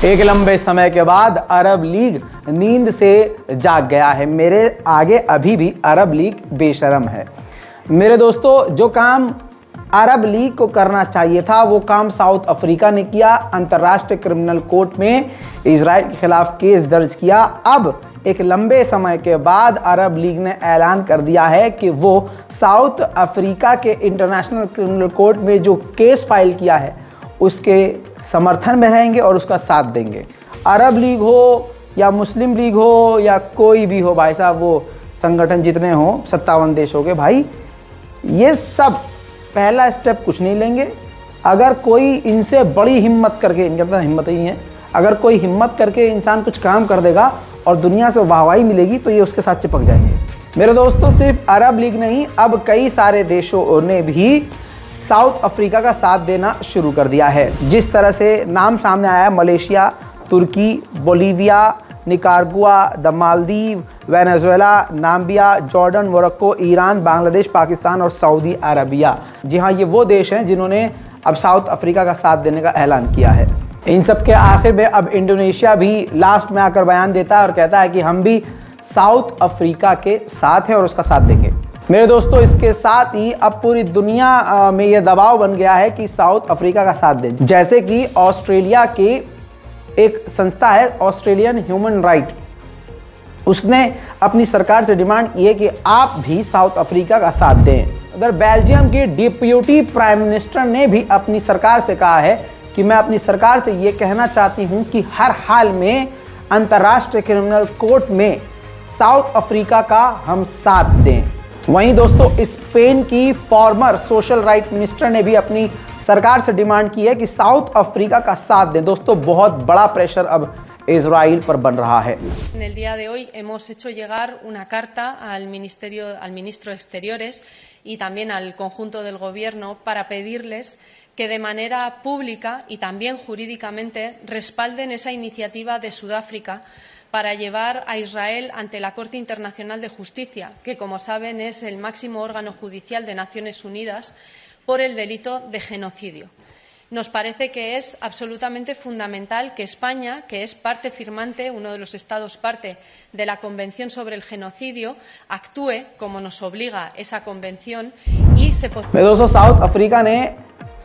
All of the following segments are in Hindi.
एक लंबे समय के बाद अरब लीग नींद से जाग गया है। मेरे आगे अभी भी अरब लीग बेशरम है। मेरे दोस्तों, जो काम अरब लीग को करना चाहिए था वो काम साउथ अफ्रीका ने किया। अंतर्राष्ट्रीय क्रिमिनल कोर्ट में इजराइल के खिलाफ केस दर्ज किया। अब एक लंबे समय के बाद अरब लीग ने ऐलान कर दिया है कि वो साउथ अफ्रीका के इंटरनेशनल क्रिमिनल कोर्ट में जो केस फाइल किया है उसके समर्थन में रहेंगे और उसका साथ देंगे। अरब लीग हो या मुस्लिम लीग हो या कोई भी हो, भाई साहब वो संगठन जितने हों 57 देशों के, भाई ये सब पहला स्टेप कुछ नहीं लेंगे। अगर कोई इनसे बड़ी हिम्मत करके, इनके अंदर हिम्मत ही है, अगर कोई हिम्मत करके इंसान कुछ काम कर देगा और दुनिया से वाहवाही मिलेगी तो ये उसके साथ चिपक जाएंगे। मेरे दोस्तों, सिर्फ अरब लीग नहीं, अब कई सारे देशों ने भी साउथ अफ्रीका का साथ देना शुरू कर दिया है। जिस तरह से नाम सामने आया, मलेशिया, तुर्की, Bolivia, Nicaragua, the Maldives, Venezuela, Namibia, Jordan, Morocco, Iran, Bangladesh, Pakistan और सऊदी अरबिया। जी हाँ, ये वो देश हैं जिन्होंने अब साउथ अफ्रीका का साथ देने का ऐलान किया है। इन सब के आखिर में अब इंडोनेशिया भी लास्ट में आकर बयान देता है और कहता है कि हम भी साउथ अफ्रीका के साथ हैं और उसका साथ देंगे। मेरे दोस्तों, इसके साथ ही अब पूरी दुनिया में ये दबाव बन गया है कि साउथ अफ्रीका का साथ दें। जैसे कि ऑस्ट्रेलिया की एक संस्था है, ऑस्ट्रेलियन ह्यूमन राइट, उसने अपनी सरकार से डिमांड की है कि आप भी साउथ अफ्रीका का साथ दें। उधर बेल्जियम के डिप्यूटी प्राइम मिनिस्टर ने भी अपनी सरकार से कहा है कि मैं अपनी सरकार से ये कहना चाहती हूँ कि हर हाल में अंतर्राष्ट्रीय क्रिमिनल कोर्ट में साउथ अफ्रीका का हम साथ दें। वहीं दोस्तों, स्पेन की फॉर्मर सोशल राइट मिनिस्टर ने भी अपनी सरकार से डिमांड की है कि साउथ अफ्रीका का साथ दें। दोस्तों, बहुत बड़ा प्रेशर अब इजराइल पर बन रहा है। En el día de hoy hemos hecho llegar una carta al ministro de Exteriores y también al conjunto del Gobierno para pedirles que de manera pública y también jurídicamente respalden esa iniciativa de Sudáfrica para llevar a Israel ante la Corte Internacional de Justicia, que, como saben, es el máximo órgano judicial de Naciones Unidas, por el delito de genocidio. Nos parece que es absolutamente fundamental que España, que es parte firmante, uno de los Estados parte de la Convención sobre el Genocidio, actúe como nos obliga esa convención y se... दोस्तों, साउथ अफ्रीका ने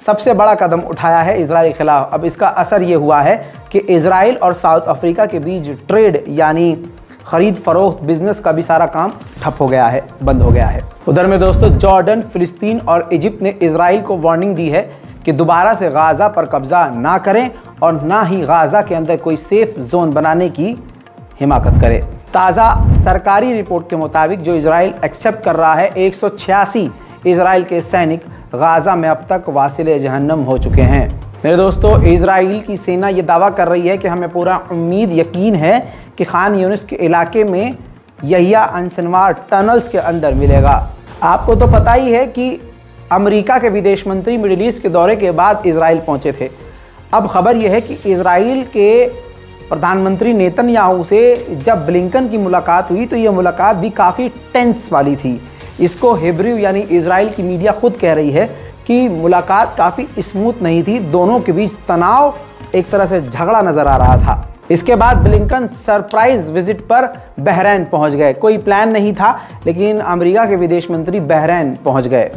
सबसे बड़ा कदम उठाया है इजराइल के खिलाफ। अब इसका असर ये हुआ है कि इजराइल और साउथ अफ्रीका के बीच ट्रेड यानी खरीद फरोख्त बिजनेस का भी सारा काम ठप हो गया है, बंद हो गया है। उधर में दोस्तों, जॉर्डन, फिलिस्तीन और इजिप्ट ने इजराइल को वार्निंग दी है कि दोबारा से गाज़ा पर कब्जा ना करें और ना ही गाज़ा के अंदर कोई सेफ जोन बनाने की हिमाकत करे। ताज़ा सरकारी रिपोर्ट के मुताबिक जो इजराइल एक्सेप्ट कर रहा है, 186 इजराइल के सैनिक गाज़ा में अब तक वासिले जहन्नम हो चुके हैं। मेरे दोस्तों, इजराइल की सेना ये दावा कर रही है कि हमें पूरा उम्मीद यकीन है कि खान यूनिस के इलाके में यहिया अंसनवार टनल्स के अंदर मिलेगा। आपको तो पता ही है कि अमेरिका के विदेश मंत्री मिडिल ईस्ट के दौरे के बाद इजराइल पहुंचे थे। अब खबर यह है कि इजराइल के प्रधानमंत्री नेतन्याहू से जब ब्लिंकन की मुलाकात हुई तो ये मुलाकात भी काफ़ी टेंस वाली थी। इसको हिब्रू यानी इजराइल की मीडिया खुद कह रही है कि मुलाकात काफ़ी स्मूथ नहीं थी, दोनों के बीच तनाव, एक तरह से झगड़ा नज़र आ रहा था। इसके बाद ब्लिंकन सरप्राइज विजिट पर बहरीन पहुंच गए। कोई प्लान नहीं था, लेकिन अमेरिका के विदेश मंत्री बहरीन पहुंच गए।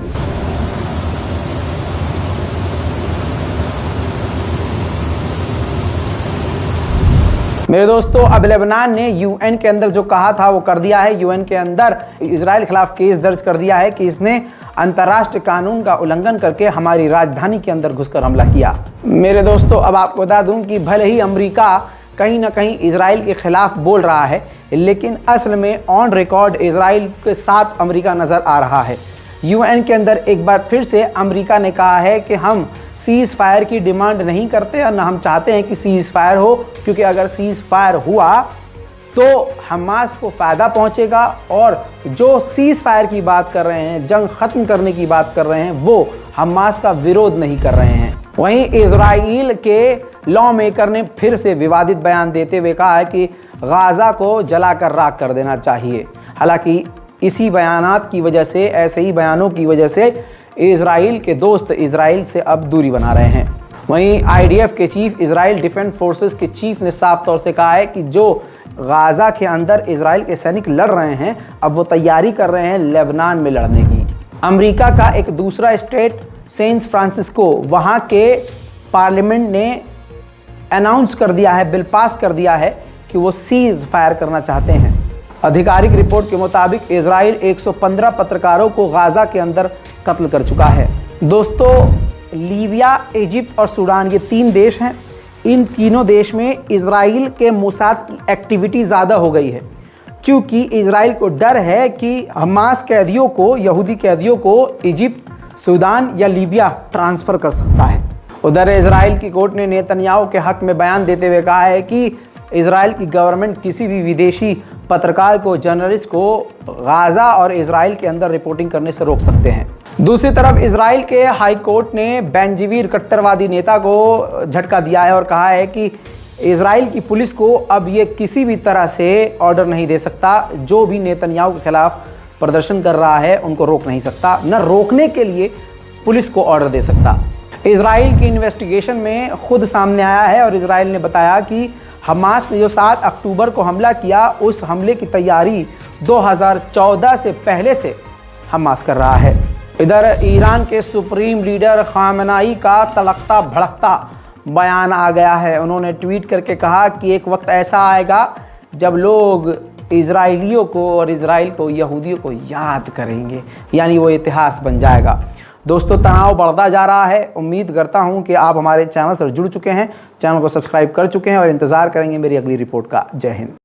मेरे दोस्तों, अब लेबनान ने यूएन के अंदर जो कहा था वो कर दिया है। यूएन के अंदर इजराइल के खिलाफ केस दर्ज कर दिया है कि इसने अंतर्राष्ट्रीय कानून का उल्लंघन करके हमारी राजधानी के अंदर घुसकर हमला किया। मेरे दोस्तों, अब आपको बता दूं कि भले ही अमेरिका कहीं ना कहीं इजराइल के खिलाफ बोल रहा है, लेकिन असल में ऑन रिकॉर्ड इजराइल के साथ अमेरिका नज़र आ रहा है। यूएन के अंदर एक बार फिर से अमेरिका ने कहा है कि हम सीज़ फायर की डिमांड नहीं करते और ना हम चाहते हैं कि सीज़ फायर हो, क्योंकि अगर सीज़ फायर हुआ तो हमास को फ़ायदा पहुंचेगा और जो सीज़ फायर की बात कर रहे हैं, जंग ख़त्म करने की बात कर रहे हैं, वो हमास का विरोध नहीं कर रहे हैं। वहीं इजराइल के लॉ मेकर ने फिर से विवादित बयान देते हुए कहा है कि गाज़ा को जलाकर राख कर देना चाहिए। हालांकि इसी बयानात की वजह से, ऐसे ही बयानों की वजह से इजराइल के दोस्त इजराइल से अब दूरी बना रहे हैं। वहीं आईडीएफ के चीफ, इजराइल डिफेंस फोर्सेस के चीफ ने साफ तौर से कहा है कि जो गाज़ा के अंदर इजराइल के सैनिक लड़ रहे हैं, अब वो तैयारी कर रहे हैं लेबनान में लड़ने की। अमेरिका का एक दूसरा स्टेट सेंट फ्रांसिस्को, वहाँ के पार्लियामेंट ने अनाउंस कर दिया है, बिल पास कर दिया है कि वो सीज फायर करना चाहते हैं। आधिकारिक रिपोर्ट के मुताबिक इजराइल 115 पत्रकारों को गाज़ा के अंदर कत्ल कर चुका है। दोस्तों, लीबिया, इजिप्ट और सूडान, ये 3 देश हैं। इन तीनों देश में इजराइल के मोसाद की एक्टिविटी ज़्यादा हो गई है, क्योंकि इजराइल को डर है कि हमास कैदियों को, यहूदी कैदियों को इजिप्ट, सूडान या लीबिया ट्रांसफ़र कर सकता है। उधर इजराइल की कोर्ट ने नेतन्याहू के हक में बयान देते हुए कहा है कि इजराइल की गवर्नमेंट किसी भी विदेशी पत्रकार को, जर्नलिस्ट को गाज़ा और इजराइल के अंदर रिपोर्टिंग करने से रोक सकते हैं। दूसरी तरफ इजराइल के हाई कोर्ट ने बेंजीवीर कट्टरवादी नेता को झटका दिया है और कहा है कि इजराइल की पुलिस को अब ये किसी भी तरह से ऑर्डर नहीं दे सकता, जो भी नेतन्याहू के खिलाफ प्रदर्शन कर रहा है उनको रोक नहीं सकता, न रोकने के लिए पुलिस को ऑर्डर दे सकता। इजराइल की इन्वेस्टिगेशन में खुद सामने आया है और इजराइल ने बताया कि हमास ने जो 7 अक्टूबर को हमला किया, उस हमले की तैयारी 2014 से पहले से हमास कर रहा है। इधर ईरान के सुप्रीम लीडर खामेनेई का तड़कता भड़कता बयान आ गया है। उन्होंने ट्वीट करके कहा कि एक वक्त ऐसा आएगा जब लोग इजराइलियों को और इजराइल को, यहूदियों को याद करेंगे, यानी वो इतिहास बन जाएगा। दोस्तों, तनाव बढ़ता जा रहा है। उम्मीद करता हूं कि आप हमारे चैनल से जुड़ चुके हैं, चैनल को सब्सक्राइब कर चुके हैं और इंतज़ार करेंगे मेरी अगली रिपोर्ट का। जय हिंद।